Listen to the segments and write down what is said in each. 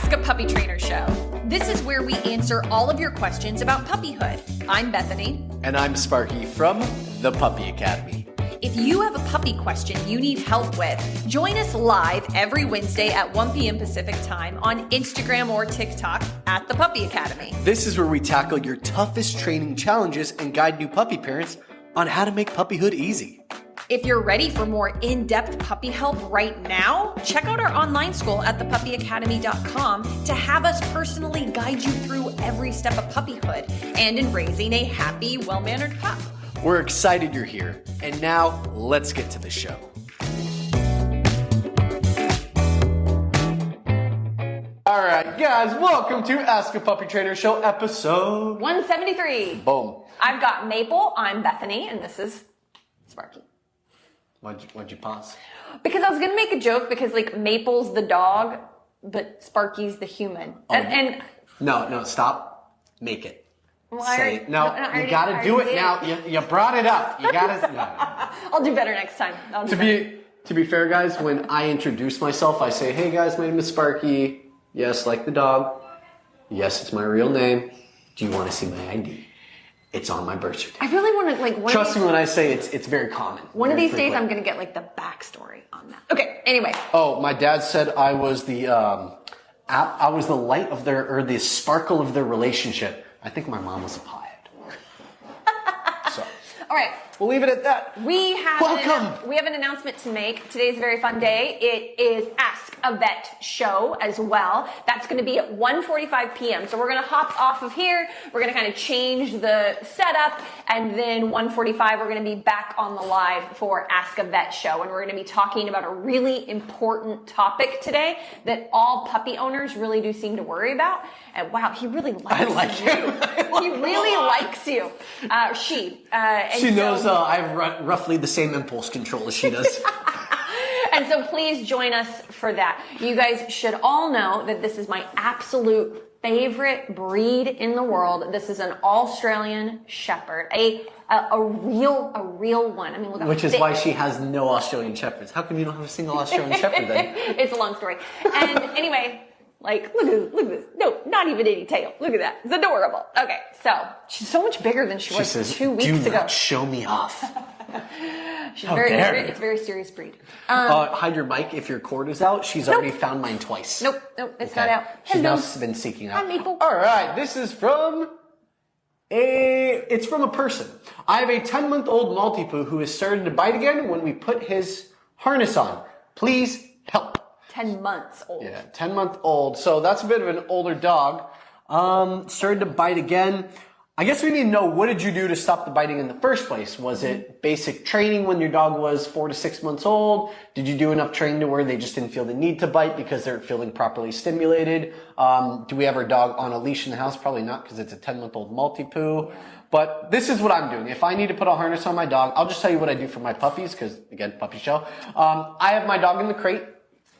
Ask a Puppy Trainer Show. This is where we answer all of your questions about puppyhood. I'm Bethany. And I'm Sparky from the Puppy Academy. If you have a puppy question you need help with, join us live every Wednesday at 1 p.m. Pacific time on Instagram or TikTok at the Puppy Academy. This is where we tackle your toughest training challenges and guide new puppy parents on how to make puppyhood easy. If you're ready for more in-depth puppy help right now, check out our online school at thepuppyacademy.com to have us personally guide you through every step of puppyhood and in raising a happy, well-mannered pup. We're excited you're here. And now, let's get to the show. All right, guys, welcome to Ask a Puppy Trainer Show episode 173. Boom. I've got Maple, I'm Bethany, and this is Sparky. Why'd you pause? Because I was going to make a joke because, like, Maple's the dog, but Sparky's the human. Oh. And No, stop. Make it. Say it. No, I you gotta do it now. You brought it up. You gotta. No. I'll do better next time. To be fair, guys, when I introduce myself, I say, "Hey, guys, my name is Sparky. Yes, like the dog. Yes, it's my real name. Do you want to see my ID? It's on my birth certificate." I really want to, like, trust me when I say it's very common. One of these days, I'm going to get, like, the backstory on that. Okay, anyway. Oh, my dad said I was the light of the sparkle of their relationship. I think my mom was a pothead. So, all right. We'll leave it at that. We have an announcement to make. Today's a very fun day. It is Ask a Vet show as well. That's going to be at 1:45 p.m. So we're going to hop off of here. We're going to kind of change the setup. And then 1:45, we're going to be back on the live for Ask a Vet show. And we're going to be talking about a really important topic today that all puppy owners really do seem to worry about. And wow, he really likes you. I like him. He really likes you. She knows I have roughly the same impulse control as she does. And so please join us for that. You guys should all know that this is my absolute favorite breed in the world. This is an Australian Shepherd, a real one. I mean, look. Which is why she has no Australian Shepherds. How come you don't have a single Australian Shepherd then? It's a long story. And anyway. Like, look at this. No, not even any tail. Look at that. It's adorable. Okay, so she's so much bigger than she was says, 2 weeks ago. Do not show me off. It's a very serious breed. Hide your mic if your cord is out. She's already found mine twice. Nope, it's not out. She's now been seeking out. Hi, Maple. All right, this is from a person. I have a 10-month-old Maltipoo who has started to bite again when we put his harness on. Please help. 10 months old. Yeah, 10-month-old. So that's a bit of an older dog. Started to bite again. I guess we need to know, what did you do to stop the biting in the first place? Was it basic training when your dog was 4 to 6 months old? Did you do enough training to where they just didn't feel the need to bite because they're feeling properly stimulated? Do we have our dog on a leash in the house? Probably not, because it's a 10-month-old Maltipoo. But this is what I'm doing. If I need to put a harness on my dog, I'll just tell you what I do for my puppies, because, again, puppy show. I have my dog in the crate.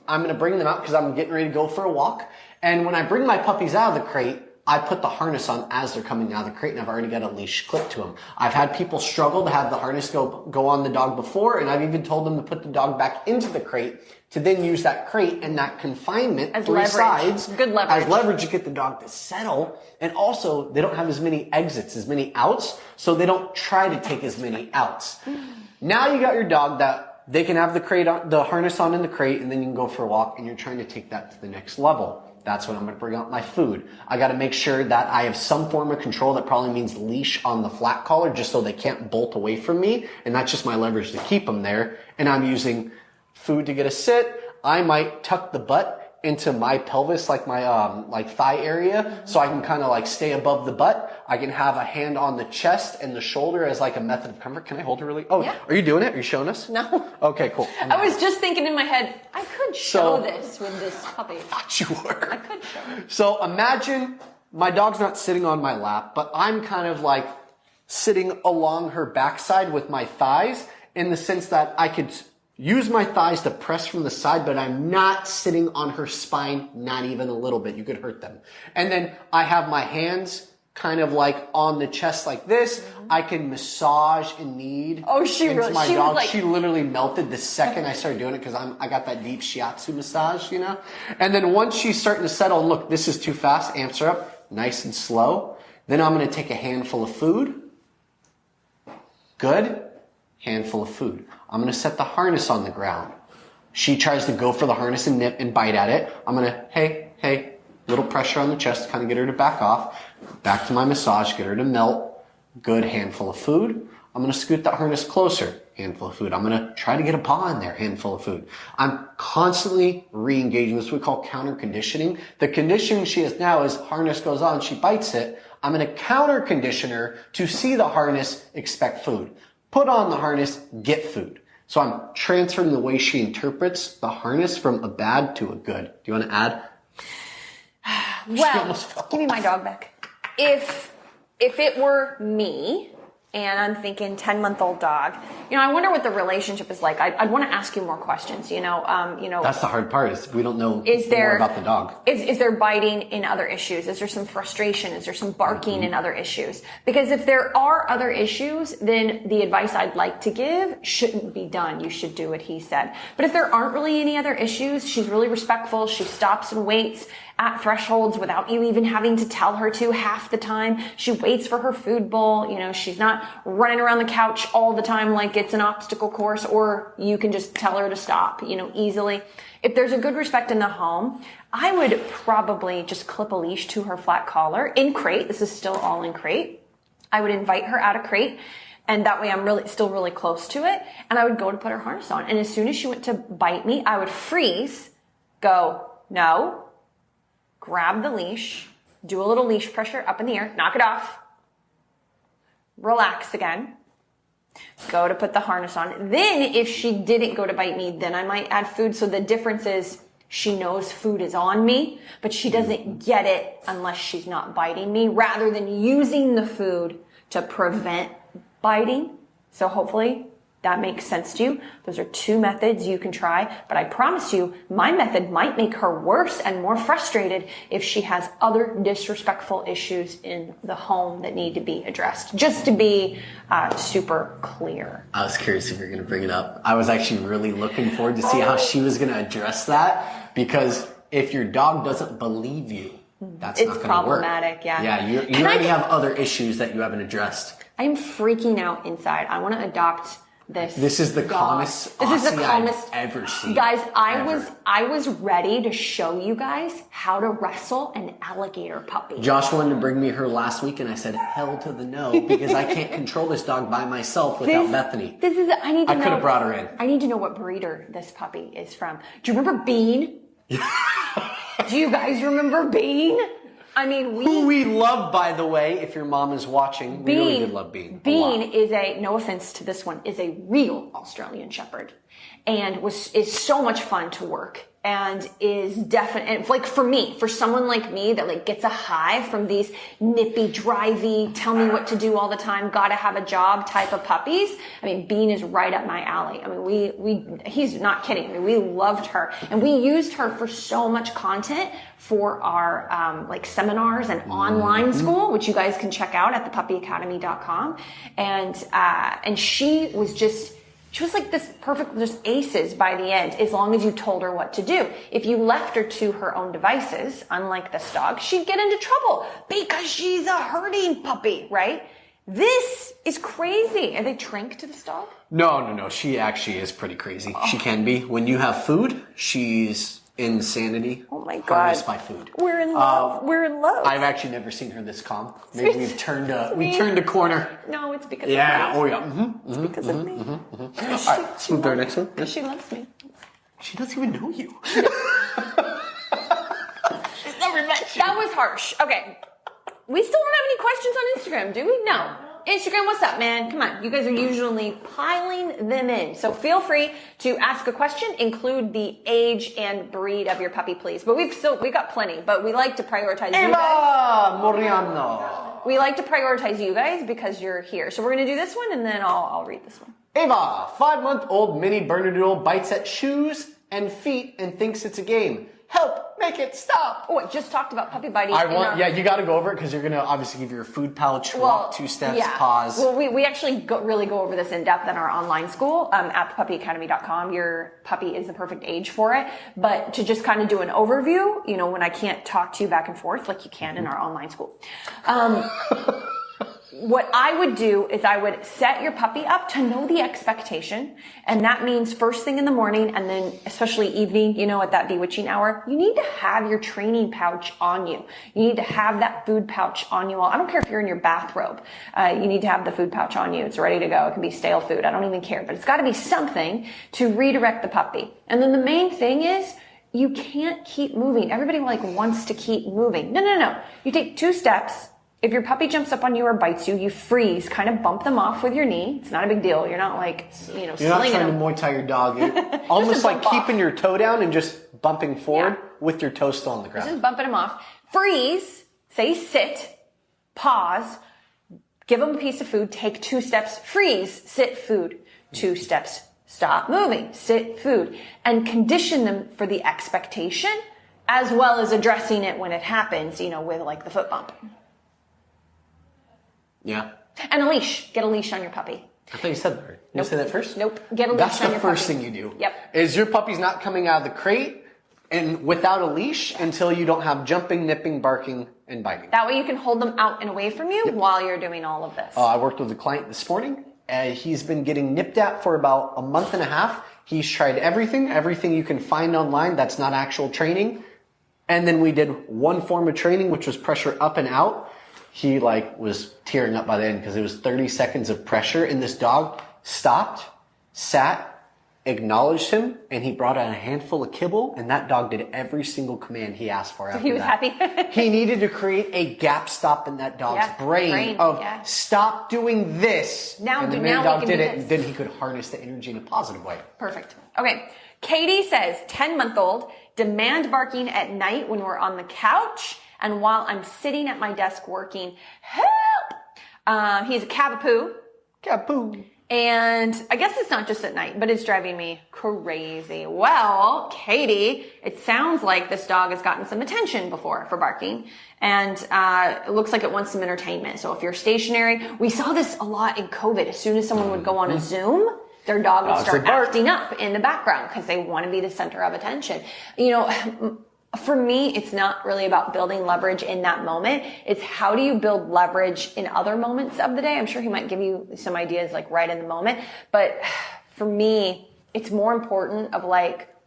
I'm going to bring them out because I'm getting ready to go for a walk. And when I bring my puppies out of the crate, I put the harness on as they're coming out of the crate, and I've already got a leash clipped to them. I've had people struggle to have the harness go on the dog before, and I've even told them to put the dog back into the crate to then use that crate and that confinement, as three leverage. sides, Good leverage. as leverage to get the dog to settle. And also, they don't have as many exits, as many outs, so they don't try to take as many outs. Now you got your dog that they can have the harness on in the crate, and then you can go for a walk, and you're trying to take that to the next level. That's when I'm going to bring out my food. I got to make sure that I have some form of control. That probably means leash on the flat collar, just so they can't bolt away from me. And that's just my leverage to keep them there. And I'm using food to get a sit. I might tuck the butt into my pelvis, like my thigh area, so I can kind of like stay above the butt. I can have a hand on the chest and the shoulder as like a method of comfort. Can I hold her really? Oh, yeah. Are you doing it? Are you showing us? No. Okay, cool. I was just thinking in my head, I could show this with this puppy. I thought you were. I could show it. So imagine my dog's not sitting on my lap, but I'm kind of like sitting along her backside with my thighs, in the sense that I could use my thighs to press from the side, but I'm not sitting on her spine, not even a little bit. You could hurt them. And then I have my hands kind of like on the chest like this. I can massage and knead into my dog. She literally melted the second I started doing it because I got that deep shiatsu massage, you know? And then once she's starting to settle, and look, this is too fast, amps her up, nice and slow. Then I'm going to take a handful of food. Good. Handful of food. I'm going to set the harness on the ground. She tries to go for the harness and nip and bite at it. I'm going to, hey, little pressure on the chest to kind of get her to back off. Back to my massage, get her to melt. Good, handful of food. I'm going to scoot that harness closer. Handful of food. I'm going to try to get a paw in there. Handful of food. I'm constantly re-engaging. This we call counter conditioning. The conditioning she has now is harness goes on, she bites it. I'm going to counter condition her to see the harness, expect food. Put on the harness, get food. So I'm transferring the way she interprets the harness from a bad to a good. Do you want to add? Well, give me my dog back. If it were me, and I'm thinking 10-month-old dog, I wonder what the relationship is like. I'd want to ask you more questions, That's the hard part is we don't know more about the dog. Is there biting in other issues? Is there some frustration? Is there some barking in other issues? Because if there are other issues, then the advice I'd like to give shouldn't be done. You should do what he said. But if there aren't really any other issues, she's really respectful. She stops and waits at thresholds without you even having to tell her to half the time. She waits for her food bowl. She's not running around the couch all the time like it's an obstacle course, or you can just tell her to stop, easily. If there's a good respect in the home, I would probably just clip a leash to her flat collar in crate. This is still all in crate. I would invite her out of crate, and that way I'm still really close to it. And I would go to put her harness on. And as soon as she went to bite me, I would freeze, go, no, grab the leash, do a little leash pressure up in the air, knock it off, relax again, go to put the harness on. Then if she didn't go to bite me, then I might add food. So the difference is she knows food is on me, but she doesn't get it unless she's not biting me, rather than using the food to prevent biting. So hopefully that makes sense to you. Those are two methods you can try, but I promise you, my method might make her worse and more frustrated if she has other disrespectful issues in the home that need to be addressed. Just to be super clear. I was curious if you're going to bring it up. I was actually really looking forward to see how she was going to address that, because if your dog doesn't believe you, that's not going to work. It's problematic, yeah. Yeah, you already have other issues that you haven't addressed. I'm freaking out inside. I want to adopt this. This is the calmest Aussie I've ever seen. Guys, I was ready to show you guys how to wrestle an alligator puppy. Josh wanted to bring me her last week, and I said hell to the no, because I can't control this dog by myself without Bethany. I could have brought her in. I need to know what breeder this puppy is from. Do you remember Bean? Do you guys remember Bean? I mean, who we love, by the way, if your mom is watching. We really did love Bean. Bean is no offense to this one, is a real Australian Shepherd, and is so much fun to work, and is definitely, like for me, for someone like me that gets a high from these nippy, drivey, tell me what to do all the time, gotta have a job type of puppies. I mean, Bean is right up my alley. I mean, he's not kidding. I mean, we loved her, and we used her for so much content for our seminars and online school, which you guys can check out at thepuppyacademy.com. And she was like this perfect, just aces by the end, as long as you told her what to do. If you left her to her own devices, unlike this dog, she'd get into trouble because she's a herding puppy, right? This is crazy. Are they trained to this dog? No. She actually is pretty crazy. She can be. When you have food, she's insanity. Oh my God. Harnessed by food. We're in love. We're in love. I've actually never seen her this calm. Maybe we've turned a corner. No, it's because of me. Oh yeah. It's because of me. All right, let's move to our next one. Because she loves me. She doesn't even know you. She's never met you. That was harsh. Okay. We still don't have any questions on Instagram, do we? No. Instagram, what's up, man? Come on. You guys are usually piling them in. So feel free to ask a question, include the age and breed of your puppy, please. But we've got plenty, but we like to prioritize you guys. Moriano. We like to prioritize you guys because you're here. So we're going to do this one, and then I'll read this one. Ava, 5-month-old Mini Bernedoodle bites at shoes and feet and thinks it's a game. Help! Make it stop. Oh, I just talked about puppy biting. Yeah, you got to go over it because you're going to obviously give your food pouch, walk 2 steps, pause. Well, we actually really go over this in depth in our online school at thepuppyacademy.com. Your puppy is the perfect age for it. But to just kind of do an overview, you know, when I can't talk to you back and forth like you can in our online school. What I would do is I would set your puppy up to know the expectation. And that means first thing in the morning and then especially evening, you know, at that bewitching hour, you need to have your training pouch on you. You need to have that food pouch on you. I don't care if you're in your bathrobe. You need to have the food pouch on you. It's ready to go. It can be stale food. I don't even care, but it's got to be something to redirect the puppy. And then the main thing is you can't keep moving. Everybody wants to keep moving. No. You take 2 steps. If your puppy jumps up on you or bites you, you freeze, kind of bump them off with your knee. It's not a big deal. You're not You're not trying to Muay Thai your dog. You're almost like keeping your toe down and just bumping forward with your toe still on the ground. Just bumping them off. Freeze. Say sit. Pause. Give them a piece of food. Take 2 steps. Freeze. Sit. Food. 2 steps. Stop moving. Sit. Food. And condition them for the expectation as well as addressing it when it happens, you know, with like the foot bump. Yeah. And a leash. Get a leash on your puppy. I thought you said that. You say that first? Nope. Get a leash on your puppy. That's the first thing you do. Yep. Is your puppy's not coming out of the crate and without a leash until you don't have jumping, nipping, barking, and biting. That way you can hold them out and away from you while you're doing all of this. I worked with a client this morning. He's been getting nipped at for about a month and a half. He's tried everything you can find online that's not actual training. And then we did one form of training, which was pressure up and out. He was tearing up by the end because it was 30 seconds of pressure and this dog stopped, sat, acknowledged him, and he brought out a handful of kibble and that dog did every single command he asked for after that. He was happy. He needed to create a gap stop in that dog's brain of stop doing this. And the main dog did it and then he could harness the energy in a positive way. Perfect. Okay. Katie says 10-month-old demand barking at night when we're on the couch and while I'm sitting at my desk working. Help! He's a Cavapoo. Cavapoo. And I guess it's not just at night, but it's driving me crazy. Well, Katie, it sounds like this dog has gotten some attention before for barking. And it looks like it wants some entertainment. So if you're stationary, we saw this a lot in COVID. As soon as someone would go on a Zoom, their dog would start acting up in the background because they want to be the center of attention. You know, for me, it's not really about building leverage in that moment. It's how do you build leverage in other moments of the day? I'm sure he might give you some ideas right in the moment. But for me, it's more important of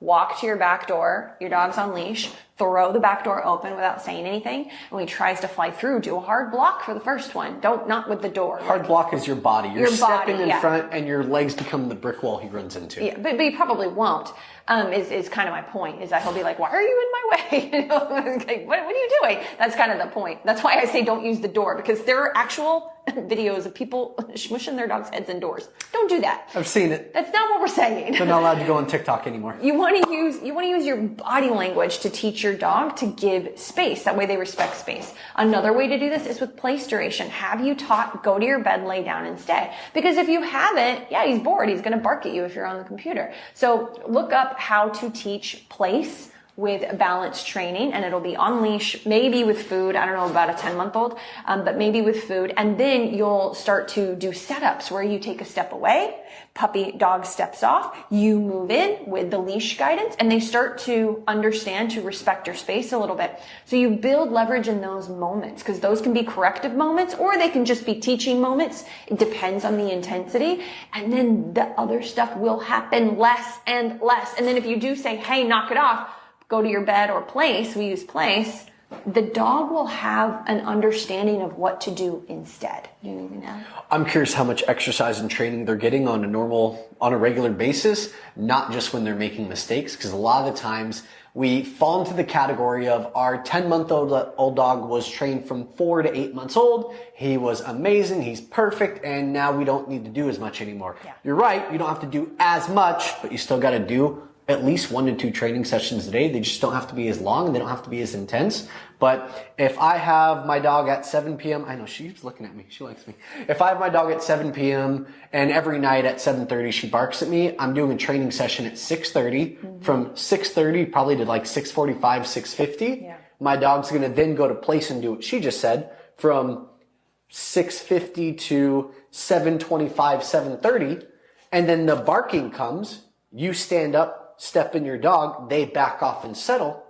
walk to your back door, your dog's on leash, throw the back door open without saying anything. And when he tries to fly through, do a hard block for the first one. Not with the door. Hard block is your body. You're stepping in front and your legs become the brick wall he runs into. Yeah, but he probably won't. Is kind of my point, is that he'll be like, why are you in my way? You know, what are you doing? That's kind of the point. That's why I say don't use the door, because there are actual videos of people smushing their dogs' heads in doors. Don't do that. I've seen it. That's not what we're saying. They're not allowed to go on TikTok anymore. You want to use your body language to teach your dog to give space. That way they respect space. Another way to do this is with place duration. Have you taught, go to your bed, lay down and stay? Because if you haven't, he's bored. He's going to bark at you if you're on the computer. So look up how to teach place with balanced training, and it'll be on leash, maybe with food. I don't know about a 10-month-old, but maybe with food. And then you'll start to do setups where you take a step away, dog steps off, you move in with the leash guidance, and they start to understand to respect your space a little bit. So you build leverage in those moments, because those can be corrective moments or they can just be teaching moments. It depends on the intensity. And then the other stuff will happen less and less. And then if you do say, hey, knock it off, go to your bed or place, we use place, the dog will have an understanding of what to do instead. Do you even know? I'm curious how much exercise and training they're getting on a regular basis, not just when they're making mistakes, because a lot of the times we fall into the category of our 10-month-old dog was trained from 4 to 8 months old. He was amazing. He's perfect. And now we don't need to do as much anymore. Yeah. You're right. You don't have to do as much, but you still got to do at least 1 to 2 training sessions a day. They just don't have to be as long and they don't have to be as intense. But if I have my dog at 7 p.m., I know she's looking at me. She likes me. If I have my dog at 7 p.m. and every night at 7:30 she barks at me, I'm doing a training session at 6:30 From 6:30 probably to like 6:45, 6:50. Yeah. My dog's going to then go to place and do what she just said from 6:50 to 7:25, 7:30. And then the barking comes. You stand up, step in your dog. They back off and settle.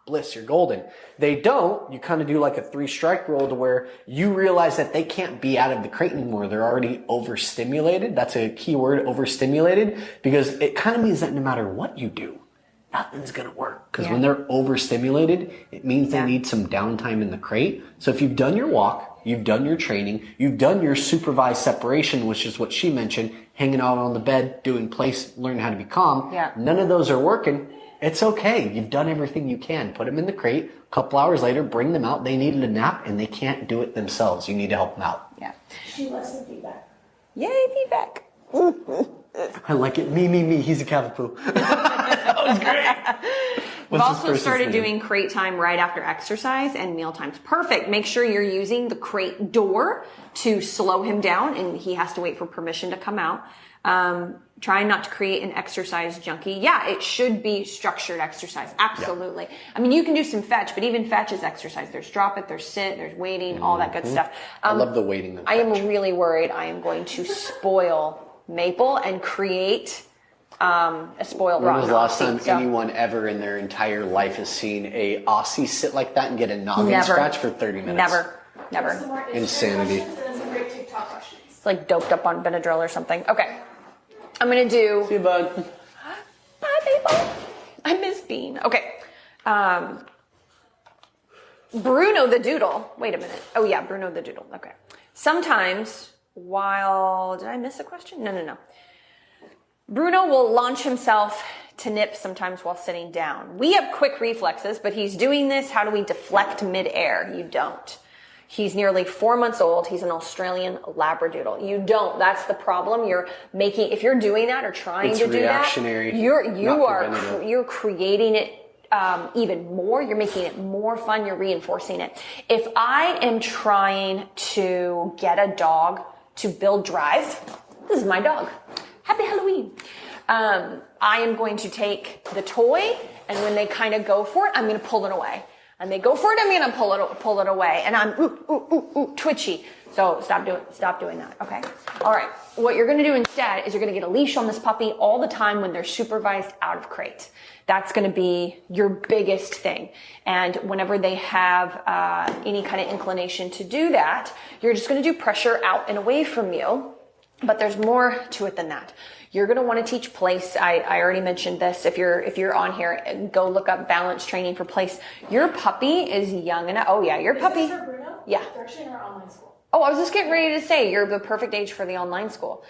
Bliss, you're golden. They don't. You kind of do like a 3-strike rule to where you realize that they can't be out of the crate anymore. They're already overstimulated. That's a key word, overstimulated, because it kind of means that no matter what you do, nothing's going to work. Because when they're overstimulated, it means they need some downtime in the crate. So if you've done your walk, you've done your training, you've done your supervised separation, which is what she mentioned, hanging out on the bed, doing place, learning how to be calm. Yeah. None of those are working. It's okay. You've done everything you can. Put them in the crate. A couple hours later, bring them out. They needed a nap and they can't do it themselves. You need to help them out. Yeah. She loves some feedback. Yay, feedback. I like it. Me. He's a Cavapoo. That was great. We've also started doing crate time right after exercise and meal times. Perfect. Make sure you're using the crate door to slow him down, and he has to wait for permission to come out. Trying not to create an exercise junkie. Yeah, it should be structured exercise. Absolutely. Yeah. I mean, you can do some fetch, but even fetch is exercise. There's drop it, there's sit, there's waiting, all that good stuff. I love the waiting. I am really worried I am going to spoil Maple and create a spoiled When rotten was the last Aussie. time anyone ever in their entire life has seen a Aussie sit like that and get a noggin scratch for 30 minutes? Never. Some more Instagram Insanity. questions and then some great TikTok questions. It's like doped up on Benadryl or something. Okay. I'm going to do... See you, bud. Bye, Maple. I miss Bean. Okay. Bruno the Doodle. Wait a minute. Oh, yeah, Bruno the Doodle. Okay. Sometimes while... Did I miss a question? No. Bruno will launch himself to nip sometimes while sitting down. We have quick reflexes, but he's doing this. How do we deflect midair? You don't. He's nearly 4 months old. He's an Australian Labradoodle. You don't. That's the problem. You're making, if you're doing that or trying to do reactionary, that, you're creating it even more. You're making it more fun. You're reinforcing it. If I am trying to get a dog to build drive, this is my dog. Happy Halloween. I am going to take the toy, and when they kind of go for it, I'm going to pull it away. And they go for it, I'm going to pull it away. And I'm twitchy. So stop doing that. Okay. All right. What you're going to do instead is you're going to get a leash on this puppy all the time when they're supervised out of crate. That's going to be your biggest thing. And whenever they have any kind of inclination to do that, you're just going to do pressure out and away from you. But there's more to it than that. You're going to want to teach place. I already mentioned this. If you're on here, go look up balance training for place. Your puppy is young enough. Oh yeah, your puppy. Is this for Bruno? Yeah. They're actually in our online school. Oh, I was just getting ready to say you're the perfect age for the online school.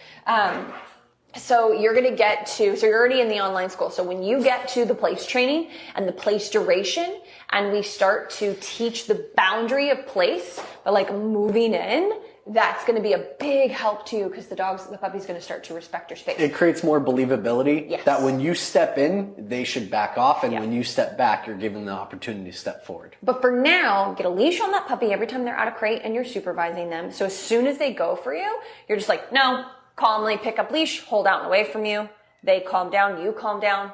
So you're going to get to, so you're already in the online school. So when you get to the place training and the place duration, and we start to teach the boundary of place, but like moving in, that's going to be a big help to you because the puppy's going to start to respect your space. It creates more believability that when you step in, they should back off. And when you step back, you're given the opportunity to step forward. But for now, get a leash on that puppy every time they're out of crate and you're supervising them. So as soon as they go for you, you're just like, no, calmly pick up leash, hold out and away from you. They calm down, you calm down.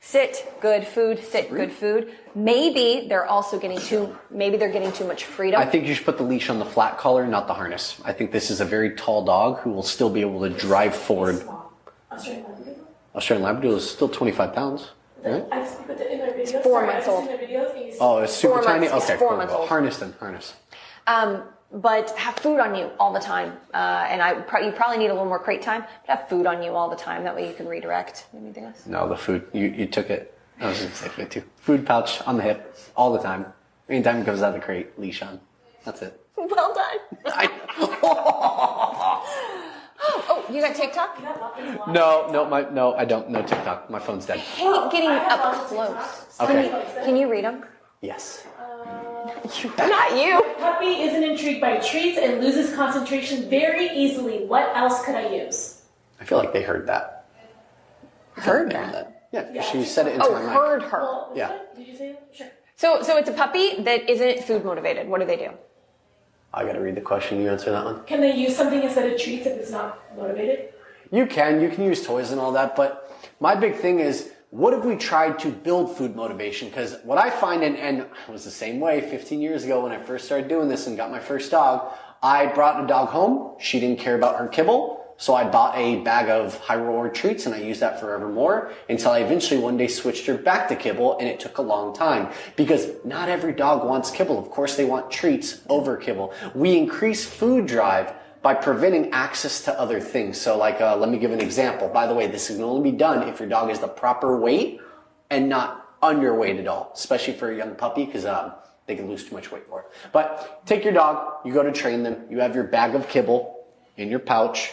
Sit, good food, sit, good food. Maybe they're getting too much freedom. I think you should put the leash on the flat collar, not the harness. I think this is a very tall dog who will still be able to drive forward. Australian Labradoodle? Australian Labradoodle is still 25 pounds, right? I just put it in my videos. It's 4 months old. Oh, it's super tiny? Okay, It's 4 cool. months old. Harness. But have food on you all the time. And you probably need a little more crate time, but have food on you all the time. That way you can redirect. Anything else? No, the food. You took it. I was going to say food too. Food pouch on the hip all the time. Anytime it comes out of the crate, leash on. That's it. Well done. Oh, you got TikTok? No, I don't. No TikTok. My phone's dead. I hate getting up close. Okay. Can you read them? Yes. Not you. Puppy isn't intrigued by treats and loses concentration very easily. What else could I use? I feel like they heard that. Heard that? Yeah, she said it into my mic. Heard her. Well, Yeah. Did you say that? Sure. So it's a puppy that isn't food motivated. What do? I gotta read the question. You answer that one. Can they use something instead of treats if it's not motivated? You can use toys and all that, but my big thing is, what if we tried to build food motivation? Because what I find, and it was the same way 15 years ago when I first started doing this and got my first dog, I brought a dog home. She didn't care about her kibble. So I bought a bag of high reward treats and I used that forevermore until I eventually one day switched her back to kibble, and it took a long time because not every dog wants kibble. Of course they want treats over kibble. We increase food drive by preventing access to other things. So like, let me give an example. By the way, this can only be done if your dog is the proper weight and not underweight at all, especially for a young puppy, because they can lose too much weight for it. But take your dog, you go to train them, you have your bag of kibble in your pouch,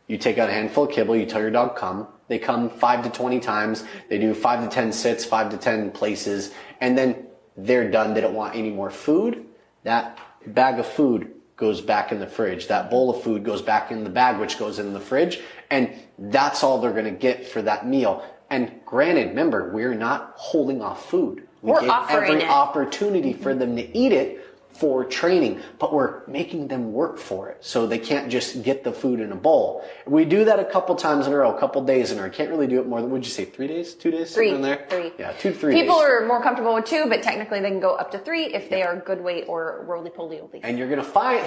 you take out a handful of kibble, you tell your dog come. They come 5 to 20 times, they do 5 to 10 sits, 5 to 10 places, and then they're done. They don't want any more food. That bag of food goes back in the fridge. That bowl of food goes back in the bag, which goes in the fridge. And that's all they're going to get for that meal. And granted, remember, we're not holding off food. We're give offering every it. opportunity for them to eat it for training, but we're making them work for it. So they can't just get the food in a bowl. We do that a couple times in a row, a couple days in a row. Can't really do it more than, would you say, 3 days? 2 days? Three. In there? 3. Yeah, 2 to 3 days. People are more comfortable with 2, but technically they can go up to 3 if they are good weight or roly-poly oldies. And you're going to find...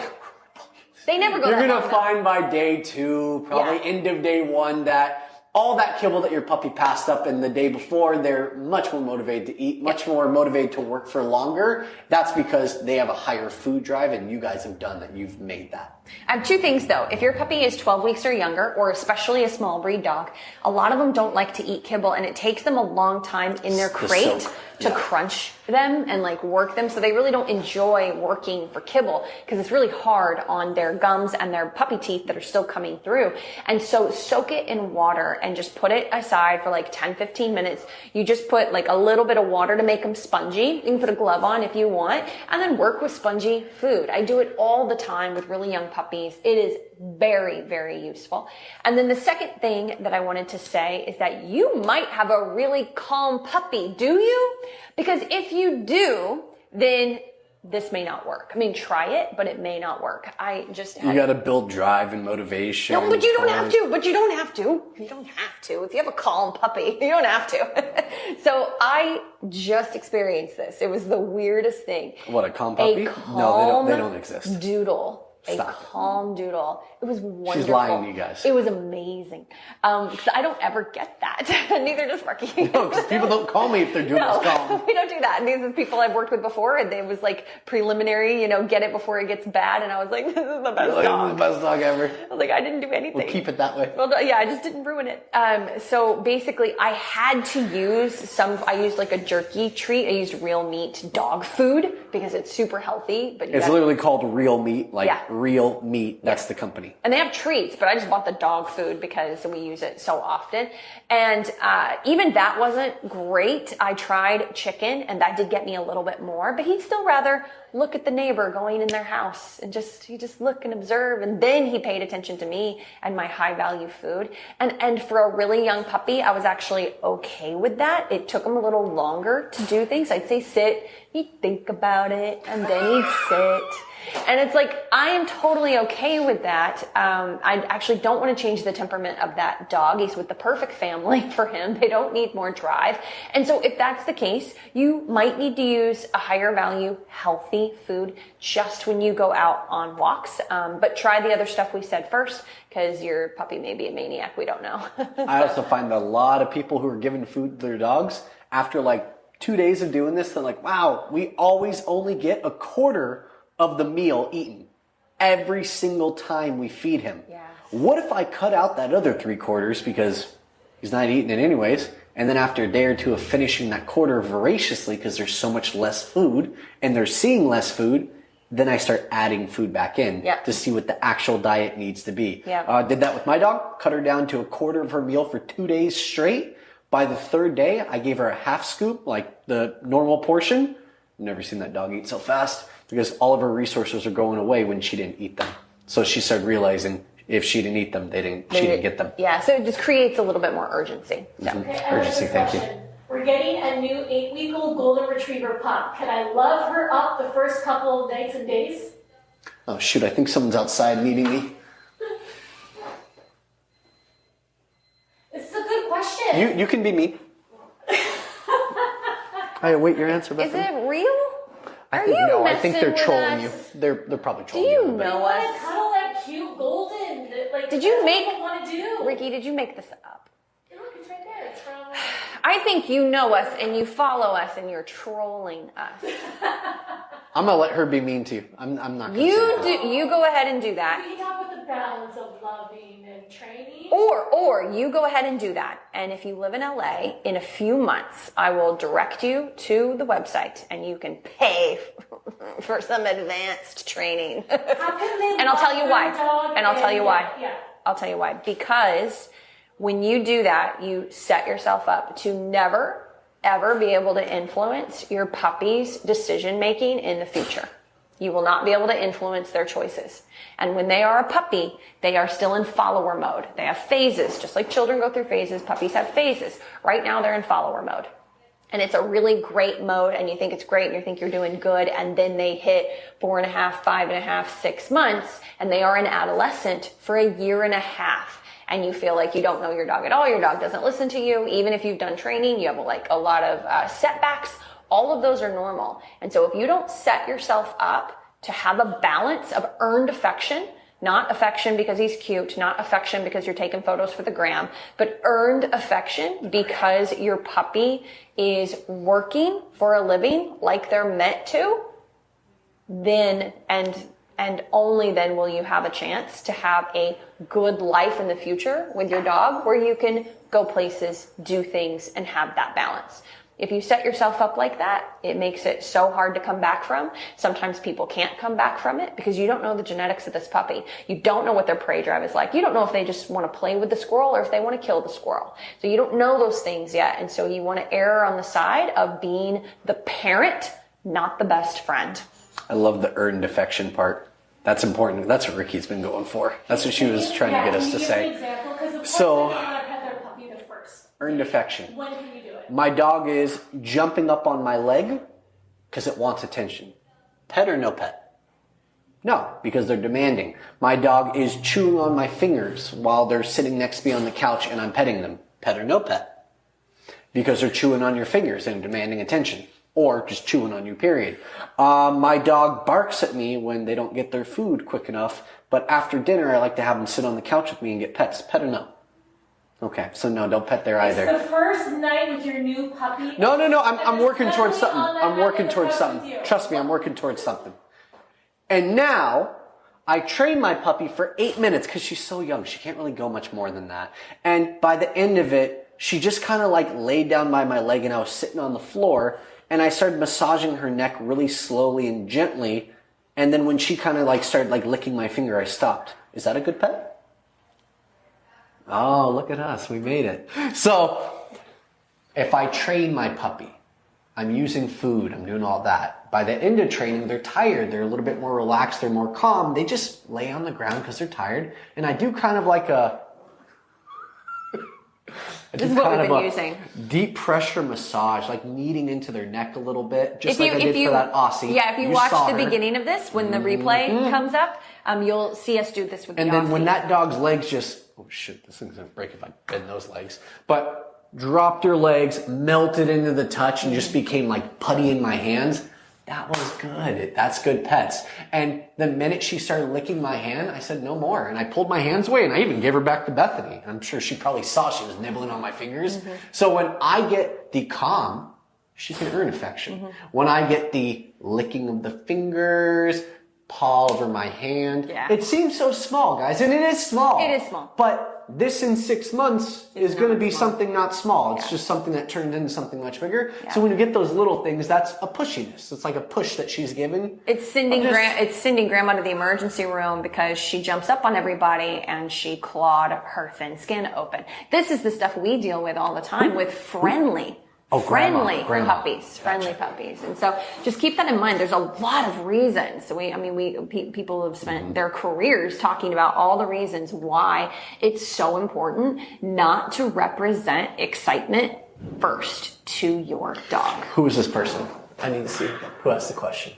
They never go You're that going to long, find by day 2, probably Yeah. end of day 1, that all that kibble that your puppy passed up in the day before, they're much more motivated to eat, much more motivated to work for longer. That's because they have a higher food drive, and you guys have done that. You've made that. I have 2 things though. If your puppy is 12 weeks or younger, or especially a small breed dog, a lot of them don't like to eat kibble, and it takes them a long time in their crate to crunch them and like work them. So they really don't enjoy working for kibble because it's really hard on their gums and their puppy teeth that are still coming through. And so soak it in water and just put it aside for like 10, 15 minutes. You just put like a little bit of water to make them spongy. You can put a glove on if you want, and then work with spongy food. I do it all the time with really young puppies. It is very, very useful. And then the second thing that I wanted to say is that you might have a really calm puppy, do you? Because if you do, then this may not work. I mean, try it, but it may not work. You got to build drive and motivation. No, but you don't have to. But you don't have to. You don't have to. If you have a calm puppy, you don't have to. So I just experienced this. It was the weirdest thing. What, a calm puppy? No, they don't exist. Doodle. Stop. A calm doodle. It was wonderful. She's lying to you guys. It was amazing. Because I don't ever get that. Neither does Sparky. No, because people don't call me if they're doing this calm. We don't do that. And these are people I've worked with before, and it was like preliminary, get it before it gets bad. And I was like, this is the best dog. This is the best dog ever. I was like, I didn't do anything. We'll keep it that way. Well, yeah, I just didn't ruin it. So basically, I had to use I used like a jerky treat. I used real meat dog food because it's super healthy. But it's literally called Real Meat, Real Meat. That's the company. And they have treats, but I just bought the dog food because we use it so often. And even that wasn't great. I tried chicken, and that did get me a little bit more, but he'd still rather look at the neighbor going in their house and he just look and observe. And then he paid attention to me and my high value food. And for a really young puppy, I was actually okay with that. It took him a little longer to do things. I'd say sit, he'd think about it, and then he'd sit. And it's like, I am totally okay with that. I actually don't want to change the temperament of that dog. He's with the perfect family for him. They don't need more drive. And so if that's the case, you might need to use a higher value, healthy food just when you go out on walks. But try the other stuff we said first, because your puppy may be a maniac. We don't know. I also find that a lot of people who are giving food to their dogs, after like 2 days of doing this, they're like, wow, we always only get a quarter of the meal eaten every single time we feed him. Yes. What if I cut out that other 3/4 because he's not eating it anyways, and then after a day or two of finishing that quarter voraciously because there's so much less food and they're seeing less food, then I start adding food back in to see what the actual diet needs to be. Did that with my dog, cut her down to a quarter of her meal for 2 days straight. By the 3rd day, I gave her a half scoop, like the normal portion. Never seen that dog eat so fast, because all of her resources are going away when she didn't eat them. So she started realizing if she didn't eat them, she didn't get them. Yeah, so it just creates a little bit more urgency. So. Okay, Urgency, thank you. We're getting a new 8-week-old golden retriever pup. Can I love her up the first couple of nights and days? Oh shoot, I think someone's outside needing me. You can be me. I await your answer, Is Bethany. it real? I Are think you no. I think they're messing with trolling you. us? They're probably Do trolling you you. know I us? cuddle that cute golden. Like, Did you that's make- what people want to do? Ricky, did you make this up? Look, it's right there. It's from. I think you know us and you follow us and you're trolling us. I'm gonna let her be mean to you. I'm not. Gonna say You that. do. You go ahead and do that. We can talk about the balance of loving and training. Or you go ahead and do that. And if you live in LA, in a few months, I will direct you to the website and you can pay for some advanced training. How can they? And I'll tell you love why. their dog And I'll tell you why. Yeah. I'll tell you why. Because when you do that, you set yourself up to never, ever be able to influence your puppy's decision making in the future. You will not be able to influence their choices. And when they are a puppy, they are still in follower mode. They have phases, just like children go through phases. Puppies have phases. Right now, they're in follower mode. And it's a really great mode, and you think it's great, and you think you're doing good, and then they hit 4.5, 5.5, 6 months, and they are an adolescent for a year and a half. And you feel like you don't know your dog at all. Your dog doesn't listen to you. Even if you've done training, you have a lot of setbacks. All of those are normal. And so if you don't set yourself up to have a balance of earned affection, not affection because he's cute, not affection because you're taking photos for the gram, but earned affection because your puppy is working for a living like they're meant to, then and only then will you have a chance to have a good life in the future with your dog where you can go places, do things, and have that balance. If you set yourself up like that, it makes it so hard to come back from. Sometimes people can't come back from it because you don't know the genetics of this puppy. You don't know what their prey drive is like. You don't know if they just want to play with the squirrel or if they want to kill the squirrel. So you don't know those things yet. And so you want to err on the side of being the parent, not the best friend. I love the earned affection part. That's important. That's what Ricky's been going for. That's what she was trying to get us to Can you give say. an example? Because of course So- they want to pet their puppy the first. Earned affection. When can you do it? My dog is jumping up on my leg because it wants attention. Pet or no pet? No, because they're demanding. My dog is chewing on my fingers while they're sitting next to me on the couch and I'm petting them. Pet or no pet? Because they're chewing on your fingers and demanding attention. Or just chewing on you, period. My dog barks at me when they don't get their food quick enough, but after dinner I like to have them sit on the couch with me and get pets. Pet or no? Okay, so no, don't pet there either. It's the first night with your new puppy. No, I'm working towards something. On that I'm working night towards with something. you. Trust me, I'm working towards something. And now, I train my puppy for 8 minutes because she's so young. She can't really go much more than that. And by the end of it, she just kind of like laid down by my leg and I was sitting on the floor and I started massaging her neck really slowly and gently. And then when she kind of like started like licking my finger, I stopped. Is that a good pet? Oh, look at us. We made it. So if I train my puppy, I'm using food, I'm doing all that. By the end of training, they're tired. They're a little bit more relaxed. They're more calm. They just lay on the ground because they're tired. And I do kind of like a... This is what we've been using. Deep pressure massage, like kneading into their neck a little bit, just like I did if you for that Aussie. Yeah, if you saw watch the her. beginning of this, when the replay comes up, you'll see us do this with the And then when Aussie. that dog's legs just, oh shit, this thing's gonna break if I bend those legs. But dropped her legs, melted into the touch, and just became like putty in my hands. That was good. That's good pets. And the minute she started licking my hand, I said no more. And I pulled my hands away and I even gave her back to Bethany. I'm sure she probably saw she was nibbling on my fingers. So when I get the calm, she can earn affection. When I get the licking of the fingers, paw over my hand, Yeah. it seems so small, guys. And it is small. It is small. But this in 6 months is going to not be small. something not small. It's Yeah. just something that turns into something much bigger. Yeah. So when you get those little things, that's a pushiness. It's like a push that she's given. It's sending I'm just- grandma to the emergency room because she jumps up on everybody and she clawed her thin skin open. This is the stuff we deal with all the time with friendly Grandma. puppies, friendly puppies. And so just keep that in mind. There's a lot of reasons. People have spent their careers talking about all the reasons why it's so important not to represent excitement first to your dog. Who is this person? I need to see who asked the question.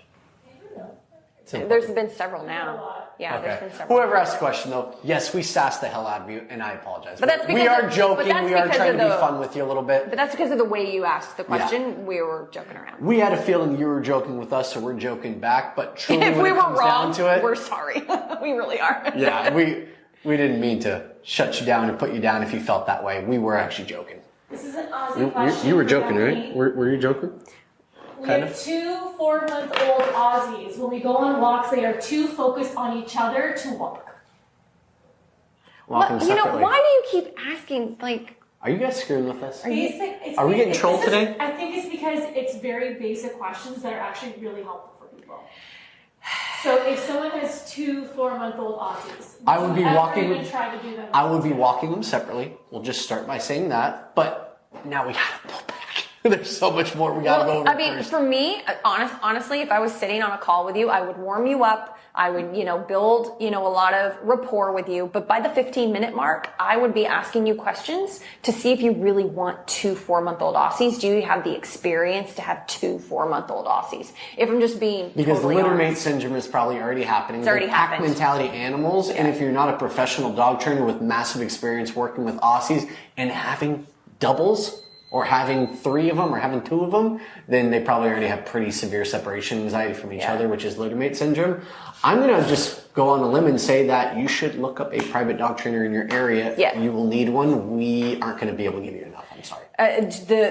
There's been several A now. lot. Yeah, Okay. there's been several. Whoever asked the question, though, yes, we sassed the hell out of you, and I apologize. But that's we because are of- joking. but that's We are because trying of to be the- fun with you a little bit. But that's because of the way you asked the question. We were joking around. We had a feeling you were joking with us, so we're joking back. But truly, If when we it were comes wrong, down to it, we're sorry. We really are. yeah, we didn't mean to shut you down or put you down if you felt that way. We were actually joking. This is an Aussie question. You were for joking, Bethany. right? Were you joking? We Kind have of. 2 4-month-old Aussies. When we go on walks, they are too focused on each other to walk. Walking But, you know, separately. why do you keep asking, like, Are you guys screwing with us? It's Are we getting basic. trolled This is- today? I think it's because it's very basic questions that are actually really helpful for people. So if someone has 2 4-month-old Aussies, I would be ever walking even with- try to do them. I would be walking them separately. We'll just start by saying that. But now we gotta pull back. There's so much more we gotta go over I mean, first. for me, honestly, if I was sitting on a call with you, I would warm you up. I would, build, a lot of rapport with you. But by the 15-minute mark, I would be asking you questions to see if you really want 2 4-month-old Aussies. Do you have the experience to have 2 4-month-old Aussies? If I'm just being Because totally litter mate honest. syndrome is probably already happening. It's already They're pack happened. mentality animals, and if you're not a professional dog trainer with massive experience working with Aussies and having doubles, or having 3 of them, or having 2 of them, then they probably already have pretty severe separation anxiety from each other, which is litter mate syndrome. I'm gonna just go on a limb and say that you should look up a private dog trainer in your area. Yeah. You will need one. We aren't gonna be able to give you enough. I'm sorry.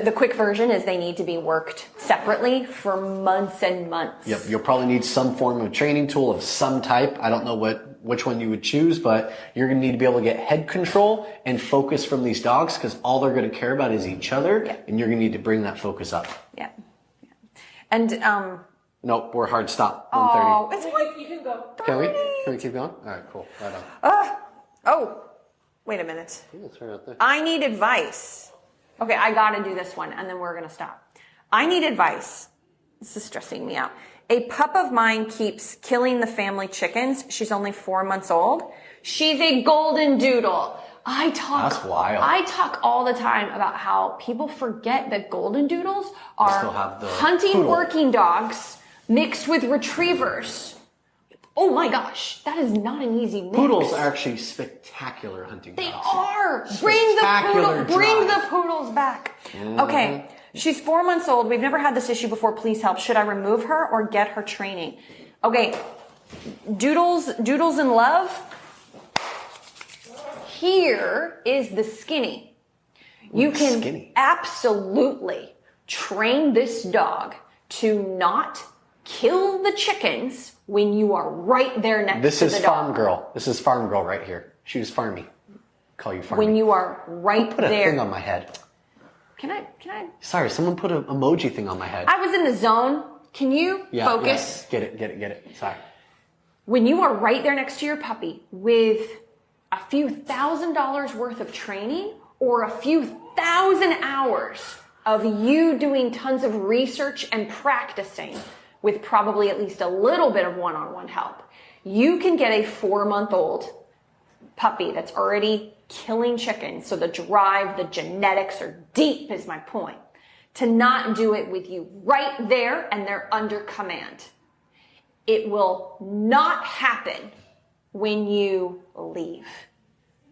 The quick version is they need to be worked separately for months and months. Yep, you'll probably need some form of training tool of some type. I don't know which one you would choose, but you're going to need to be able to get head control and focus from these dogs because all they're going to care about is each other, and you're going to need to bring that focus up. Yeah. And Nope, we're hard stop. 1:30. oh, it's You can go. Can we? Can we keep going? All right, cool. Right on. oh, wait a minute. Let's right out there. I need advice. Okay, I gotta do this one and then we're gonna stop. I need advice. This is stressing me out. A pup of mine keeps killing the family chickens. She's only 4 months old. She's a Goldendoodle. That's wild. I talk all the time about how people forget that Goldendoodles still are have the hunting poodle. working dogs mixed with retrievers. Oh my gosh, that is not an easy mix. Poodles are actually spectacular hunting They dogs. are. Bring Spectacular the drive. poodles back. Okay. She's 4 months old. We've never had this issue before. Please help. Should I remove her or get her training? Okay. Doodles in love. Here is the skinny. You can Skinny. absolutely train this dog to not kill the chickens when you are right there next This to is the dog. farm girl. This is farm girl right here. She was farmy. Call you farmy. When you are right put a there. thing on my head. Can I? Sorry, someone put an emoji thing on my head. I was in the zone. Can you focus? Yeah. Get it. Sorry. When you are right there next to your puppy with a few $1,000s worth of training or a few 1,000 hours of you doing tons of research and practicing with probably at least a little bit of one-on-one help, you can get a 4-month-old puppy that's already killing chickens. So the drive, the genetics are deep is my point. To not do it with you right there and they're under command. It will not happen when you leave.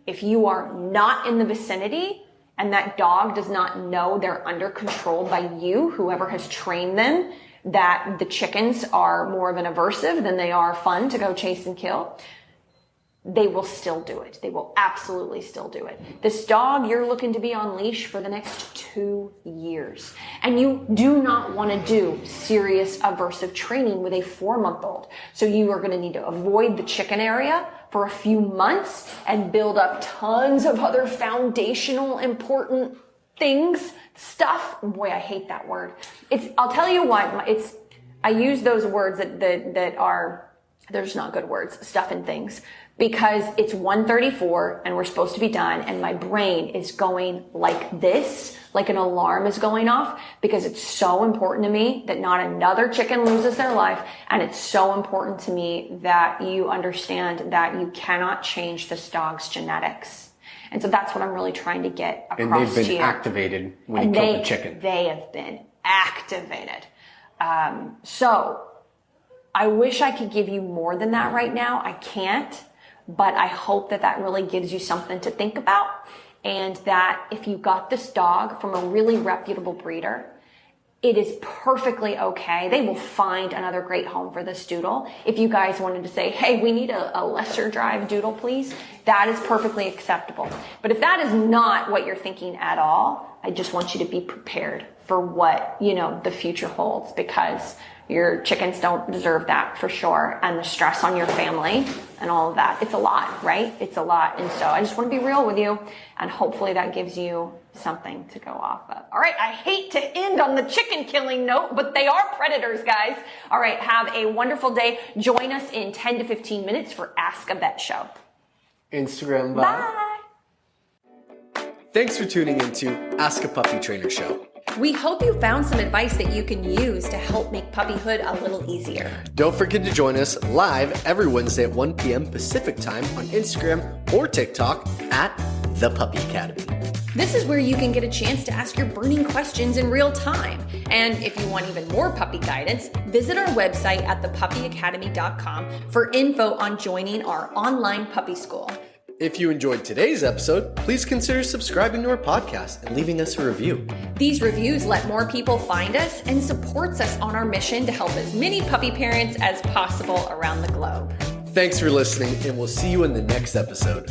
If you are not in the vicinity and that dog does not know they're under control by you, whoever has trained them, that the chickens are more of an aversive than they are fun to go chase and kill, they will still do it. They will absolutely still do it. This dog, you're looking to be on leash for the next 2 years. And you do not want to do serious aversive training with a 4-month-old. So you are going to need to avoid the chicken area for a few months and build up tons of other foundational important things, stuff. Boy, I hate that word. I'll tell you what, I use those words that are, they're just not good words, stuff and things, because it's 1:34 and we're supposed to be done and my brain is going like this, like an alarm is going off, because it's so important to me that not another chicken loses their life, and it's so important to me that you understand that you cannot change this dog's genetics. And so that's what I'm really trying to get across to you. And they've been activated when you killed the chicken. They have been activated. So I wish I could give you more than that right now. I can't, but I hope that that really gives you something to think about. And that if you got this dog from a really reputable breeder, it is perfectly okay. They will find another great home for this Doodle. If you guys wanted to say, hey, we need a lesser drive Doodle, please, that is perfectly acceptable. But if that is not what you're thinking at all, I just want you to be prepared for what, the future holds, because your chickens don't deserve that for sure. And the stress on your family and all of that. It's a lot, right? It's a lot. And so I just want to be real with you, and hopefully that gives you something to go off of. All right. I hate to end on the chicken killing note, but they are predators, guys. All right. Have a wonderful day. Join us in 10 to 15 minutes for Ask a Vet Show. Instagram. Bye. Thanks for tuning into Ask a Puppy Trainer Show. We hope you found some advice that you can use to help make puppyhood a little easier. Don't forget to join us live every Wednesday at 1 p.m. Pacific time on Instagram or TikTok at The Puppy Academy. This is where you can get a chance to ask your burning questions in real time. And if you want even more puppy guidance, visit our website at thepuppyacademy.com for info on joining our online puppy school. If you enjoyed today's episode, please consider subscribing to our podcast and leaving us a review. These reviews let more people find us and supports us on our mission to help as many puppy parents as possible around the globe. Thanks for listening, and we'll see you in the next episode.